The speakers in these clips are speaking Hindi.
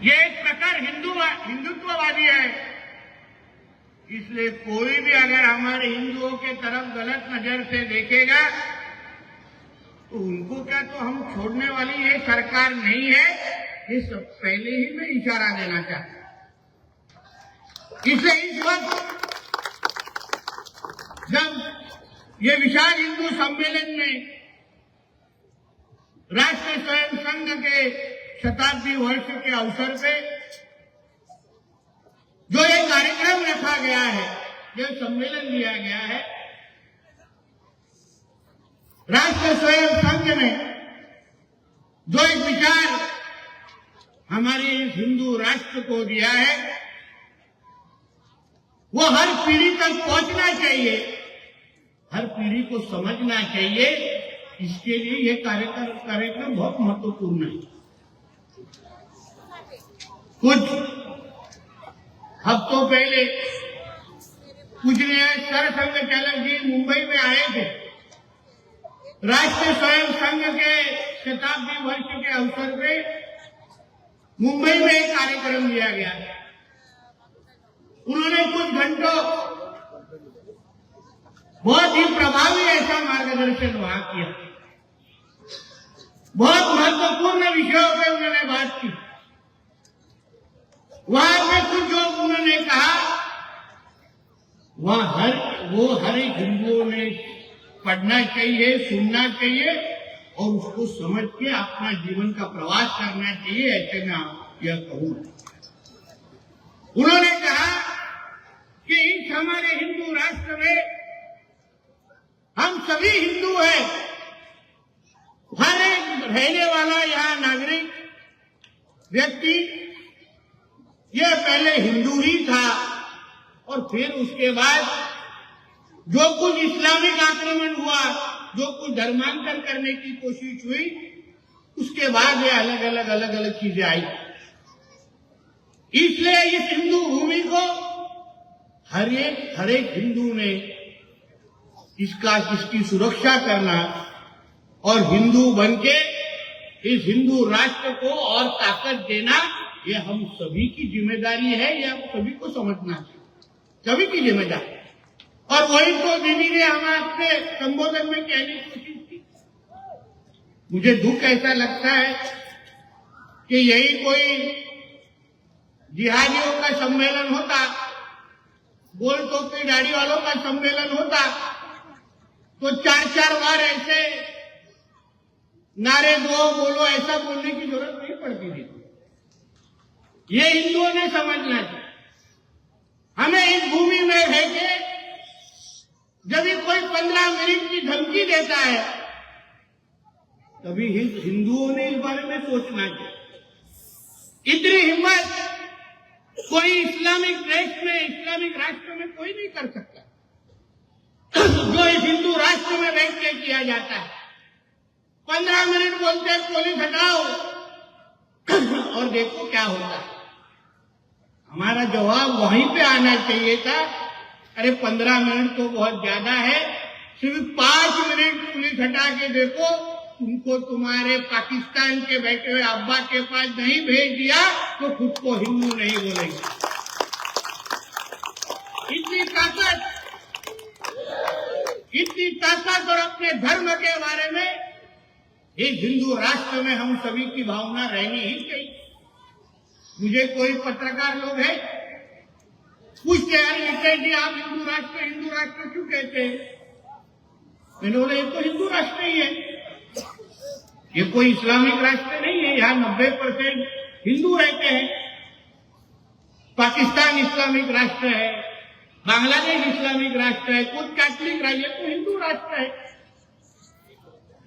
ये एक प्रकार हिंदुत्ववादी है। इसलिए कोई भी अगर हमारे हिंदुओं के तरफ गलत नजर से देखेगा तो उनको क्या, तो हम छोड़ने वाली ये सरकार नहीं है, ये सब पहले ही मैं इशारा देना चाहता हूं। इसलिए इस वक्त जब ये विशाल हिंदू सम्मेलन में राष्ट्रीय स्वयं संघ के शताब्दी वर्ष के अवसर पे जो ये कार्यक्रम रखा गया है, जो सम्मेलन दिया गया है, राष्ट्रीय स्वयं संघ ने जो एक विचार हमारे इस हिंदू राष्ट्र को दिया है, वो हर पीढ़ी तक पहुंचना चाहिए, हर पीढ़ी को समझना चाहिए। इसके लिए ये कार्यक्रम बहुत महत्वपूर्ण है। कुछ हफ्तों पहले पूजनीय सरसंघ चालक जी मुंबई में आए थे। राष्ट्रीय स्वयं संघ के शताब्दी वर्ष के अवसर पे मुंबई में एक कार्यक्रम दिया गया। उन्होंने कुछ घंटों बहुत ही प्रभावी ऐसा मार्गदर्शन वहां किया। बहुत महत्वपूर्ण विषयों पे उन्होंने बात की। वहां पे कुछ जो उन्होंने कहा, वहां हर एक हिंदुओं ने पढ़ना चाहिए, सुनना चाहिए और उसको समझ के अपना जीवन का प्रवास करना चाहिए, ऐसे मैं यह कहूंगा। उन्होंने कहा कि इस हमारे हिंदू राष्ट्र में हम सभी हिंदू हैं। हर एक रहने वाला यहाँ नागरिक व्यक्ति यह पहले हिंदू ही था और फिर उसके बाद जो कुछ इस्लामिक आक्रमण हुआ, जो कुछ धर्मांतर करने की कोशिश हुई, उसके बाद ये अलग अलग चीजें आई। इसलिए इस हिंदू भूमि को हर एक हिंदू ने इसकी सुरक्षा करना और हिंदू बनके इस हिंदू राष्ट्र को और ताकत देना, ये हम सभी की जिम्मेदारी है। ये हम सभी को समझना चाहिए, सभी की जिम्मेदारी। और वही तो दीदी ने हम आपसे संबोधन में कहने की कोशिश की। मुझे दुख ऐसा लगता है कि यही कोई जिहादियों का सम्मेलन होता, गोल टोपी दाढ़ी वालों का सम्मेलन होता, तो 4-4 बार ऐसे नारे दो बोलो ऐसा बोलने की जरूरत नहीं पड़ती थी। ये हिंदुओं ने समझना चाहिए। हमें इस भूमि में रह के जब भी कोई 15 मिनट की धमकी देता है, तभी हिंदुओं ने इस बारे में सोचना चाहिए। इतनी हिम्मत कोई इस्लामिक देश में, इस्लामिक राष्ट्र में कोई नहीं कर सकता जो इस हिंदू राष्ट्र में बैठ के किया जाता है। 15 मिनट बोलते हैं पुलिस हटाओ और देखो क्या होता है। हमारा जवाब वहीं पे आना चाहिए था, अरे 15 मिनट तो बहुत ज्यादा है, सिर्फ 5 मिनट पुलिस हटा के देखो, तुमको तुम्हारे पाकिस्तान के बैठे हुए अब्बा के पास नहीं भेज दिया तो खुद को हिंदू नहीं बोलेंगे। इतनी ताकत और अपने धर्म के बारे में इस हिंदू राष्ट्र में हम सभी की भावना रहनी ही चाहिए। मुझे कोई पत्रकार लोग है पूछते यार विजय जी आप हिंदू राष्ट्र क्यों कहते हैं? मैंने बोला ये तो हिंदू राष्ट्र ही है, ये कोई इस्लामिक राष्ट्र नहीं है। यहाँ 90% हिंदू रहते हैं। पाकिस्तान इस्लामिक राष्ट्र है, बांग्लादेश इस्लामिक राष्ट्र है, कुछ कैथलिक राज्य, तो हिंदू राष्ट्र है।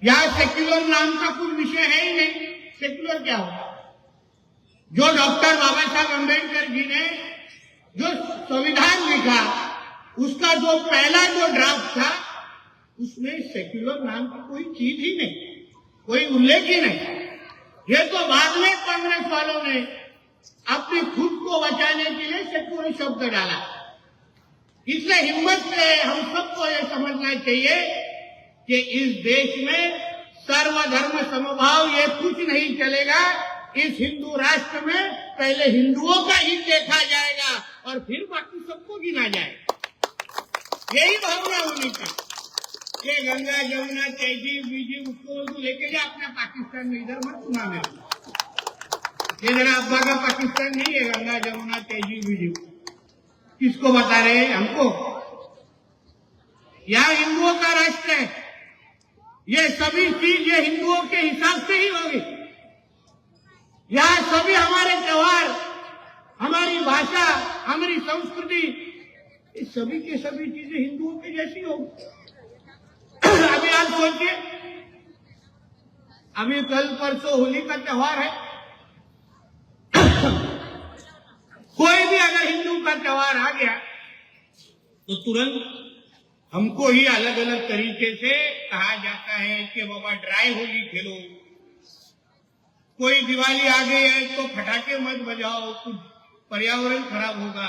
यहाँ सेक्युलर नाम का कुछ विषय है ही नहीं। सेक्युलर क्या होगा? जो डॉक्टर बाबा साहब अम्बेडकर जी ने जो संविधान लिखा, उसका जो पहला जो ड्राफ्ट था, उसमें सेक्युलर नाम की कोई चीज ही नहीं, कोई उल्लेख ही नहीं। ये तो बाद में कांग्रेस वालों ने अपनी खुद को बचाने के लिए सेक्युलर शब्द डाला। इसलिए हिम्मत से हम सबको ये समझना चाहिए कि इस देश में सर्वधर्म समभाव ये कुछ नहीं चलेगा। इस हिंदू राष्ट्र में पहले हिंदुओं का हित देखा जाएगा और फिर बाकी सबको गिना जाएगा। यही भावना होनी चाहिए। ये गंगा जमुना तहजीब बीजीब उसको लेके जा अपना पाकिस्तान में, इधर मत सुना मेरे। ये जरा अब्बा का पाकिस्तान नहीं है गंगा जमुना तहजीब बीजीब। किसको बता रहे हैं? हमको। यह हिंदुओं का राष्ट्र है। ये सभी चीज ये हिंदुओं के हिसाब से ही होगी। यहाँ सभी हमारे त्योहार, हमारी भाषा, हमारी संस्कृति, ये सभी के सभी चीजें हिंदुओं की जैसी होगी। अभी आप सोचिए, अभी कल परसों होली का त्योहार है। कोई भी अगर हिंदू का त्योहार आ गया तो तुरंत हमको ही अलग अलग तरीके से कहा जाता है कि बाबा ड्राई होली खेलो। कोई दिवाली आ गई है तो पटाखे मत बजाओ, कुछ पर्यावरण खराब होगा।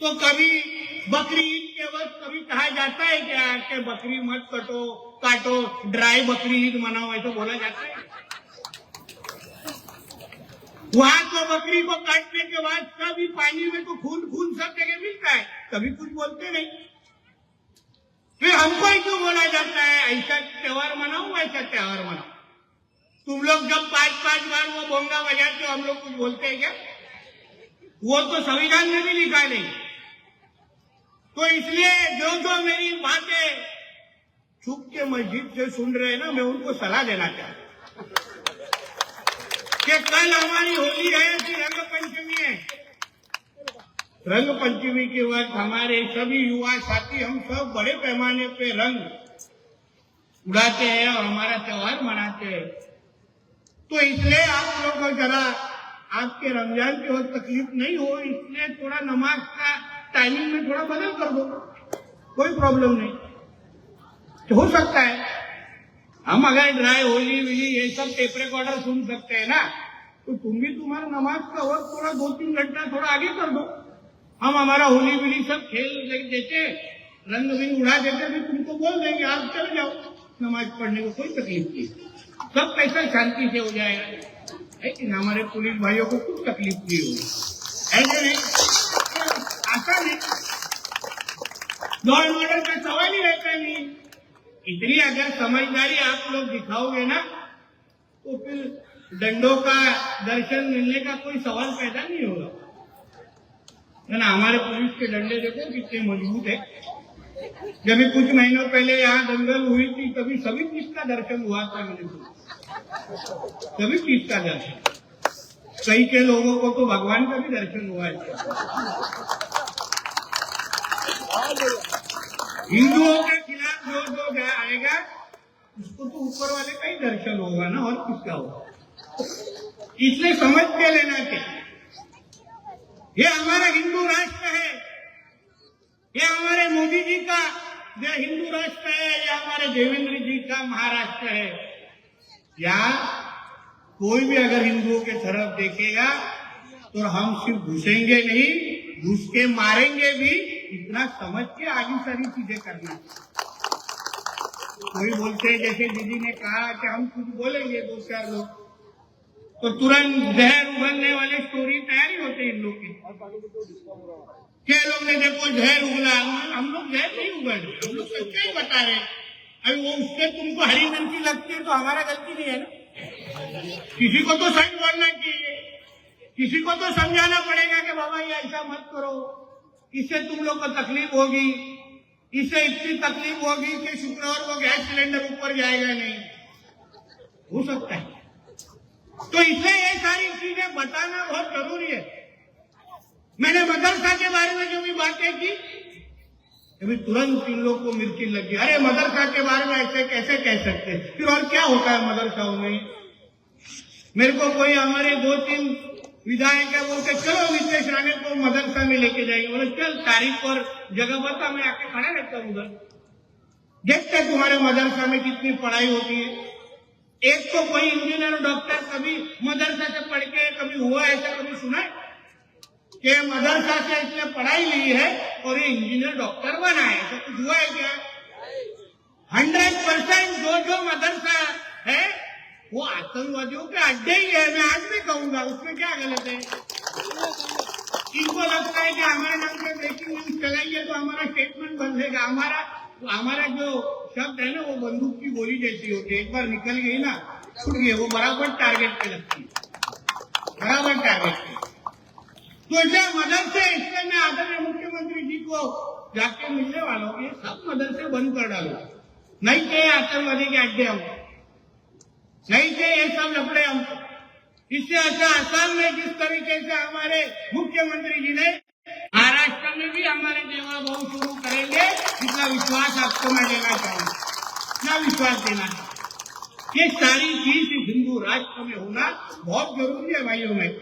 तो कभी बकरी ईद के वक्त कभी कहा जाता है क्या कि बकरी मत काटो, ड्राई बकरी ईद मनाओ, ऐसा बोला जाता है? वहां तो बकरी को काटने के बाद कभी पानी में तो खून सब जगह मिलता है, कभी कुछ बोलते नहीं। फिर हमको ही क्यों बोला जाता है ऐसा त्योहार मनाओ, वैसा त्योहार मनाओ? तुम लोग जब 5-5 बार वो बोंगा बजाते हो, हम लोग कुछ बोलते हैं क्या? वो तो संविधान में भी लिखा नहीं। तो इसलिए जो मेरी बातें छुप के मस्जिद से सुन रहे हैं ना, मैं उनको सलाह देना चाहता हूं कि कल हमारी होली है कि रंग पंचमी है। रंग पंचमी के वक्त हमारे सभी युवा साथी हम सब बड़े पैमाने पे रंग उड़ाते हैं और हमारा त्योहार मनाते हैं। तो इसलिए आप लोग को जरा आपके रमजान के वक्त तकलीफ नहीं हो, इसलिए थोड़ा नमाज का टाइमिंग में थोड़ा बदल कर दो, कोई प्रॉब्लम नहीं। तो हो सकता है हम अगर ड्राई होली विली ये सब टेप रिकॉर्डर सुन सकते हैं ना, तो तुम भी तुम्हारा नमाज का वक्त थोड़ा 2-3 घंटा थोड़ा आगे कर दो। हम हमारा होली विली सब खेल देते, रंग विंग उड़ा देते, फिर तुमको बोल देंगे आप चले जाओ नमाज पढ़ने को, कोई तकलीफ नहीं, सब पैसा शांति से हो जाएगा। लेकिन हमारे पुलिस भाइयों को कुछ तकलीफ नहीं होगी, ऐसे नहीं, ऐसा नहीं। लॉ एंड ऑर्डर का सवाल ही रहता नहीं। इतनी अगर समझदारी आप लोग दिखाओगे ना, तो फिर डंडों का दर्शन मिलने का कोई सवाल पैदा नहीं होगा। ना हमारे पुलिस के डंडे देखो कितने मजबूत है। जब कुछ महीनों पहले यहाँ दंगल हुई थी, तभी सभी चीज का दर्शन हुआ था मेरे को, सभी चीज का दर्शन। कई के लोगों को तो भगवान का भी दर्शन हुआ है। हिंदुओं के खिलाफ जो आएगा उसको तो ऊपर वाले का ही दर्शन होगा ना, और किसका होगा? इसलिए समझ के लेना चाहिए। ये हमारा हिंदू राष्ट्र है, ये हमारे मोदी जी का जो हिंदू राष्ट्र है, ये हमारे देवेंद्र जी का महाराष्ट्र है। या कोई भी अगर हिंदुओं के तरफ देखेगा तो हम सिर्फ घुसेंगे नहीं, घुस के मारेंगे भी, इतना समझ के आगे सारी चीजें करना। कोई बोलते हैं जैसे दीदी ने कहा कि हम कुछ बोलेंगे 2-4 लोग तो तुरंत जहर उगलने वाले स्टोरी तैयारी होते हैं इन लोग की। क्या लोग ने देखो जहर उगला, हम लोग जहर नहीं उगल रहे, हम लोग सच्चाई बता रहे हैं। अभी वो उससे तुमको हरी मिर्ची लगती है तो हमारा गलती नहीं है ना। किसी को तो सच बोलना चाहिए, किसी को तो समझाना पड़ेगा कि बाबा ये ऐसा मत करो, इससे तुम लोग को तकलीफ होगी, इससे इतनी तकलीफ होगी कि शुक्रवार को गैस सिलेंडर ऊपर जाएगा नहीं, हो सकता है। तो इसलिए ये सारी चीजें बताना बहुत जरूरी है। मैंने मदरसा के बारे में जो भी बातें की, अभी तुरंत इन लोग को मिर्ची लगी, अरे मदरसा के बारे में ऐसे कैसे कह सकते, फिर और क्या होता है मदरसाओं में? मेरे को कोई हमारे 2-3 विधायक है बोलते चलो नितेश राणे को मदरसा में लेके जाएंगे। बोले चल तारीख और जगह बता, मैं आके खड़ा रहता हूँ उधर, देखते तुम्हारे मदरसा में कितनी पढ़ाई होती है। एक तो कोई इंजीनियर डॉक्टर कभी मदरसा से पढ़ के कभी हुआ ऐसा कभी सुना है कि मदरसा से इसने पढ़ाई ली है और ये इंजीनियर डॉक्टर बना है, ऐसा कुछ हुआ है क्या? 100% जो मदरसा है वो आतंकवादियों के अड्डे ही है, मैं आज भी कहूंगा, उसमें क्या गलत है। इनको लगता है कि हमारे नाम से ब्रेकिंग न्यूज चलाइए तो हमारा स्टेटमेंट बदलेगा। हमारा जो शब्द है ना वो बंदूक की गोली जैसी होती है, एक बार निकल गई ना छूट गई, वो बराबर टारगेट पे लगती है, बराबर टारगेट पे। तो ऐसे मदरसे, इसलिए मैं आदरणीय मुख्यमंत्री जी को जाके मिलने वालों के सब मदरसे बंद कर डालो, नहीं थे आतंकवादी के अड्डे हम, नहीं थे ये सब लफड़े हम। इससे अच्छा असम में जिस तरीके से हमारे मुख्यमंत्री जी ने, महाराष्ट्र में भी हमारे देवा बहु शुरू करेंगे, इतना विश्वास आपको मैं देना चाहूंगा, इतना विश्वास देना चाहूंगा। ये सारी चीज हिंदू राष्ट्र में होना बहुत जरूरी है भाइयों में।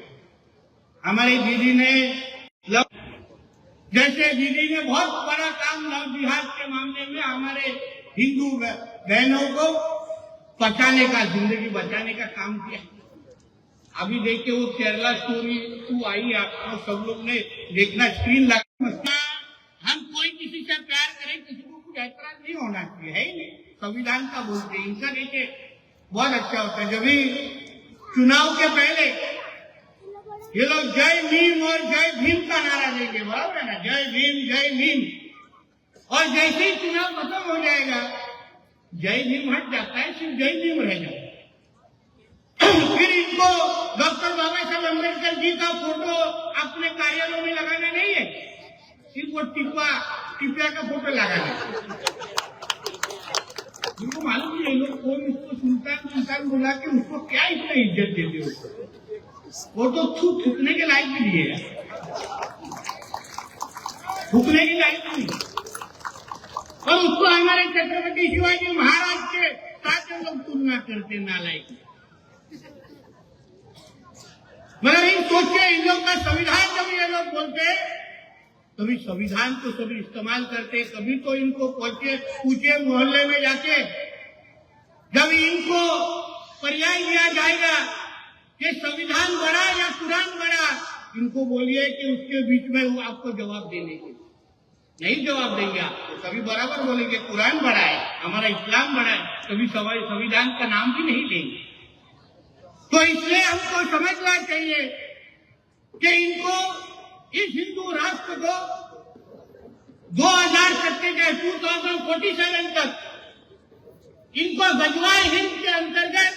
हमारी दीदी ने जैसे दीदी ने बहुत बड़ा काम लव जिहाद के मामले में हमारे हिंदू बहनों को बचाने का, जिंदगी बचाने का काम किया। अभी देखिए वो केरला स्टोरी 2 आई, आपको सब लोग ने देखना, स्क्रीन लगा। हम कोई किसी से प्यार करें, किसी को कुछ ऐतराज नहीं होना चाहिए, है ही नहीं, संविधान का बोलते हैं। इनका देखिए बहुत अच्छा होता है, जब भी चुनाव के पहले ये लोग जय भीम और जय भीम का नारा देंगे, बराबर है ना, जय भीम जय भीम। और जैसे ही चुनाव खत्म हो जाएगा जय भीम हट जाता है, सिर्फ जय भीम रह जाता है। फिर इनको डॉक्टर बाबा साहब अम्बेडकर जी का फोटो अपने कार्यालयों में लगाना नहीं है, सिर्फ वो टिप्पा का फोटो लगाना है। उनको मालूम नहीं, लोग कौन उसको सुल्तान बुला के उसको क्या इतना इज्जत देते हो, वो तो थूकने के लायक भी नहीं है, थूकने के लायक नहीं। और उसको हमारे छत्रपति शिवाजी महाराज के साथ हम लोग तुलना करते, नालायक। मगर इन सोचिए, इन लोग का संविधान जब ये लोग बोलते, कभी संविधान को सभी इस्तेमाल करते, कभी तो इनको पूछे मोहल्ले में जाके, जब इनको पर्याय दिया जाएगा कि संविधान बड़ा या कुरान बड़ा, इनको बोलिए कि उसके बीच में वो आपको जवाब देने के नहीं जवाब देंगे आपको। कभी बराबर बोलेंगे कुरान बड़ा है, हमारा इस्लाम बड़ा है, कभी संविधान का नाम भी नहीं लेंगे। तो इसलिए हमको समझना चाहिए कि इनको, इस हिंदू राष्ट्र को 2047 तक इनको गजवाए हिंद के अंतर्गत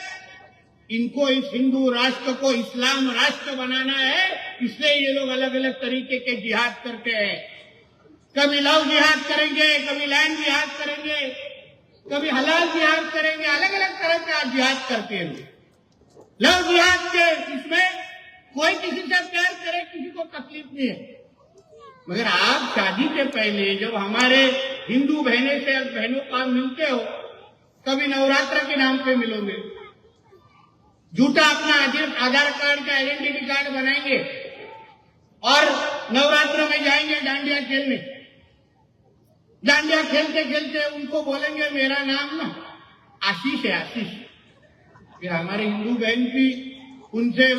इनको इस हिंदू राष्ट्र को इस्लाम राष्ट्र बनाना है। इसलिए ये लोग अलग अलग तरीके के जिहाद करते हैं, कभी लव जिहाद करेंगे, कभी लैंड जिहाद करेंगे, कभी हलाल जिहाद करेंगे, अलग अलग तरह के जिहाद करते हैं। लव जिहाद के इसमें कोई किसी से प्यार करे, किसी को तकलीफ नहीं है। मगर आप शादी के पहले जब हमारे हिंदू बहनों का मिलते हो, कभी नवरात्र के नाम पे मिलोगे, झूठा अपना आधार कार्ड का आइडेंटिटी कार्ड बनाएंगे और नवरात्र में जाएंगे डांडिया खेलने। डांडिया खेलते खेलते उनको बोलेंगे मेरा नाम ना आशीष है, आशीष। फिर हमारे हिंदू बहन भी उनसे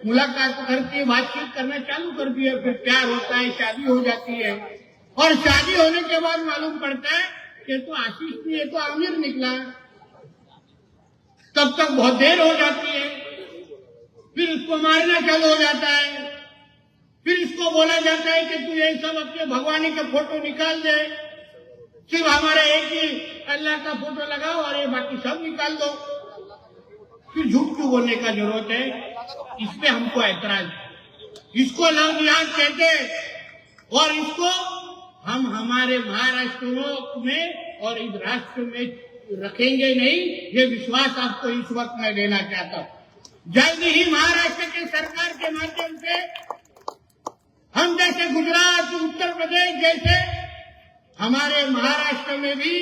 मुलाकात करती है, बातचीत करना चालू करती है, फिर प्यार होता है, शादी हो जाती है। और शादी होने के बाद मालूम पड़ता है कि तो आशीष नहीं, ये तो आमिर निकला। तब तक बहुत देर हो जाती है, फिर उसको मारना चालू हो जाता है, फिर इसको बोला जाता है कि तू ये सब अपने भगवानी का फोटो निकाल दे, सिर्फ हमारा एक ही अल्लाह का फोटो लगाओ और ये बाकी सब निकाल दो। फिर झूठ क्यों बोलने का जरूरत है? इसमें हमको ऐतराज, इसको लव जिहाद कहते और इसको हम हमारे महाराष्ट्र में और इस राष्ट्र में रखेंगे नहीं। ये विश्वास आपको इस वक्त मैं देना चाहता हूं। जल्द ही महाराष्ट्र के सरकार के माध्यम से हम जैसे गुजरात, उत्तर प्रदेश जैसे हमारे महाराष्ट्र में भी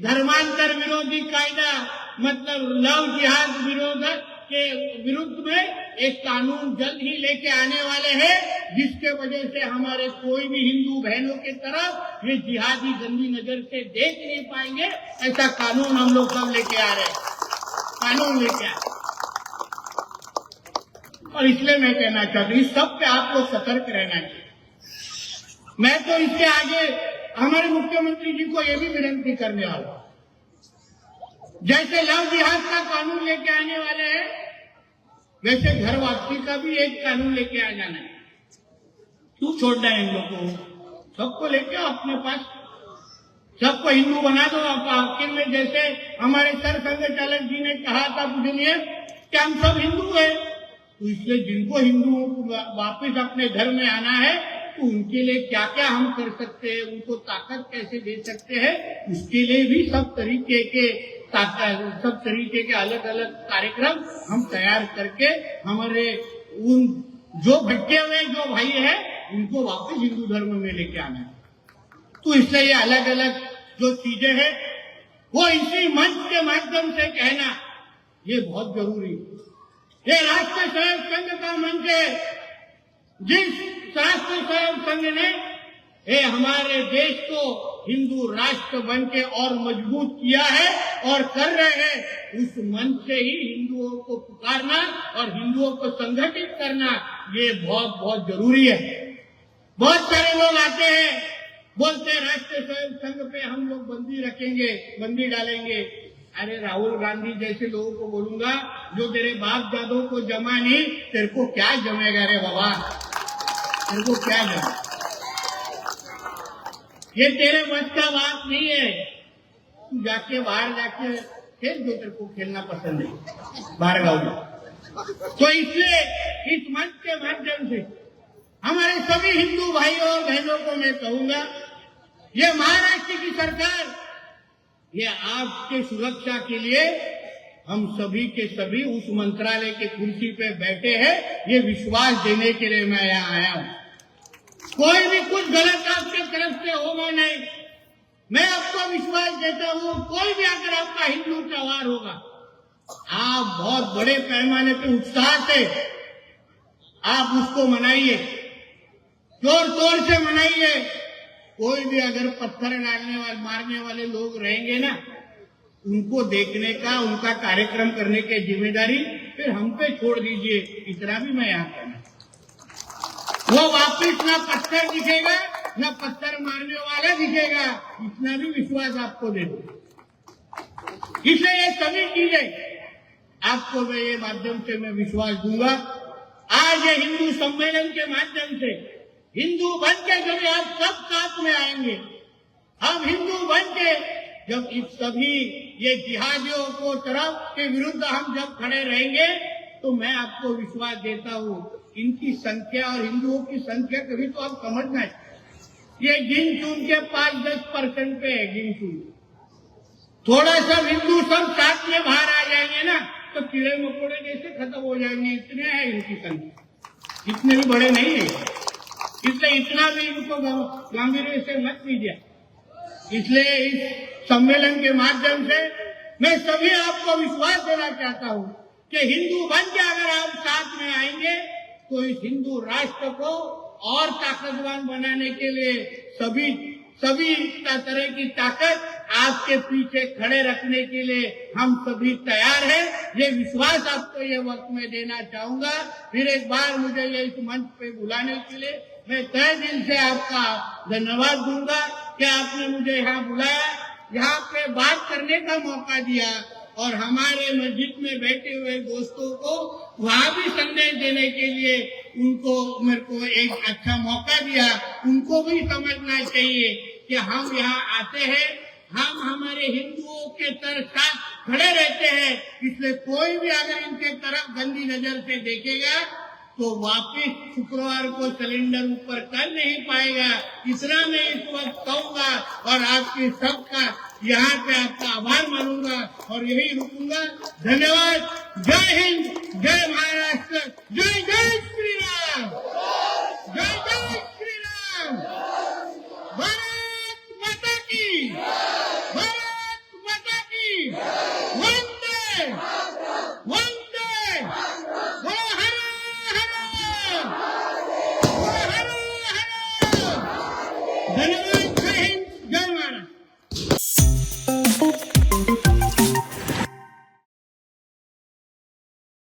धर्मांतर विरोधी कायदा, मतलब लव जिहाद विरोध के विरुद्ध में एक कानून जल्द ही लेके आने वाले हैं, जिसके वजह से हमारे कोई भी हिंदू बहनों की तरफ ये जिहादी गंदी नजर से देख नहीं पाएंगे। ऐसा कानून हम लोग सब लेके आ रहे हैं, कानून लेके आ रहे हैं। और इसलिए मैं कहना चाहता हूँ, इस सब पे आप लोग सतर्क रहना चाहिए। मैं तो इसके आगे हमारे मुख्यमंत्री जी को ये भी विनती करने वाला हूं, जैसे लव जिहाद का कानून लेके आने वाले हैं, वैसे घर वापसी का भी एक कानून लेके आ जाना है। क्यों छोड़ना है इन लोगों को? सबको लेके आओ अपने पास, सबको हिंदू बना दो। आप आखिर में जैसे हमारे सर संघ चालक जी ने कहा था पूजनीय कि हम सब हिंदू हैं, तो इसलिए जिनको हिंदू वापस अपने धर्म में आना है तो उनके लिए क्या क्या हम कर सकते हैं, उनको ताकत कैसे दे सकते हैं, उसके लिए भी सब तरीके के अलग अलग कार्यक्रम हम तैयार करके हमारे उन जो भटके हुए जो भाई है उनको वापस हिंदू धर्म में लेके आना है। तो इसलिए ये अलग अलग जो चीजें हैं वो इसी मंच के माध्यम से कहना ये बहुत जरूरी है। ये राष्ट्रीय स्वयं संघ का मंच है, जिस राष्ट्रीय स्वयं संघ ने ये हमारे देश को हिंदू राष्ट्र बन के और मजबूत किया है और कर रहे हैं, उस मंच से ही हिंदुओं को पुकारना और हिंदुओं को संगठित करना ये बहुत बहुत जरूरी है। बहुत सारे लोग आते हैं, बोलते हैं राष्ट्रीय स्वयं संघ पे हम लोग बंदी रखेंगे, बंदी डालेंगे। अरे राहुल गांधी जैसे लोगों को बोलूंगा, जो तेरे बाप दादों को जमा नहीं, तेरे को क्या जमेगा रे बाबा, तेरे को क्या जमा? ये तेरे बस का बात नहीं है। तू जाके बाहर जाके खेल, जो तेरे को खेलना पसंद है बाहर गाँव में। तो इसलिए इस मंच के माध्यम से हमारे सभी हिंदू भाइयों और बहनों को मैं कहूंगा, ये महाराष्ट्र की सरकार, ये आपके सुरक्षा के लिए हम सभी के सभी उस मंत्रालय के कुर्सी पे बैठे हैं, ये विश्वास देने के लिए मैं यहाँ आया हूँ। कोई भी कुछ गलत आपके तरफ से होगा नहीं, मैं आपको विश्वास देता हूँ। कोई भी अगर आपका हिंदू त्योहार होगा, आप बहुत बड़े पैमाने पे उत्साह से आप उसको मनाइए, जोर तोड़ से मनाइए। कोई भी अगर पत्थर डालने वाले मारने वाले लोग रहेंगे ना, उनको देखने का, उनका कार्यक्रम करने की जिम्मेदारी फिर हम पे छोड़ दीजिए। इतना भी मैं यहाँ कहना, वो वापिस ना पत्थर दिखेगा ना पत्थर मारने वाला दिखेगा, इतना भी विश्वास आपको दे दो। इसलिए ये सभी चीजें आपको मैं ये माध्यम से मैं विश्वास दूंगा। आज ये हिंदू सम्मेलन के माध्यम से हिंदू बन के जब आप सब साथ में आएंगे, हम हिंदू बन के जब इस सभी ये जिहादियों को तरफ के विरुद्ध हम जब खड़े रहेंगे, तो मैं आपको विश्वास देता हूँ, इनकी संख्या और हिंदुओं की संख्या कभी तो आप समझना है, ये गिन चुन के 5-10% पे है, गिन चुन। थोड़ा सा हिंदू सब साथ में बाहर आ जाएंगे ना, तो कीड़े मकोड़े जैसे खत्म हो जाएंगे। इतने हैं इनकी संख्या, इतने भी बड़े नहीं है, इसलिए इतना भी इनको गंभीर से मत लीजिए। इसलिए इस सम्मेलन के माध्यम से मैं सभी आपको विश्वास देना चाहता हूँ कि हिंदू बन के अगर आप साथ में आएंगे, तो इस हिंदू राष्ट्र को और ताकतवान बनाने के लिए सभी तरह की ताकत आपके पीछे खड़े रखने के लिए हम सभी तैयार हैं। ये विश्वास आपको ये वक्त में देना चाहूंगा। फिर एक बार मुझे ये इस मंच पे बुलाने के लिए मैं तहे दिल से आपका धन्यवाद दूंगा कि आपने मुझे यहाँ बुलाया, यहाँ पे बात करने का मौका दिया और हमारे मस्जिद में बैठे हुए दोस्तों को वहाँ भी संदेश देने के लिए उनको मेरे को एक अच्छा मौका दिया। उनको भी समझना चाहिए कि हम यहाँ आते हैं, हम हमारे हिंदुओं के साथ खड़े रहते हैं, इसलिए कोई भी अगर इनके तरफ गंदी नजर से देखेगा तो वापिस शुक्रवार को सिलेंडर ऊपर कर नहीं पाएगा। इतना मैं इस वक्त कहूंगा और आपके सबका यहाँ पे आपका आभार मानूंगा और यही रुकूंगा। धन्यवाद। जय हिंद, जय महाराष्ट्र, जय जय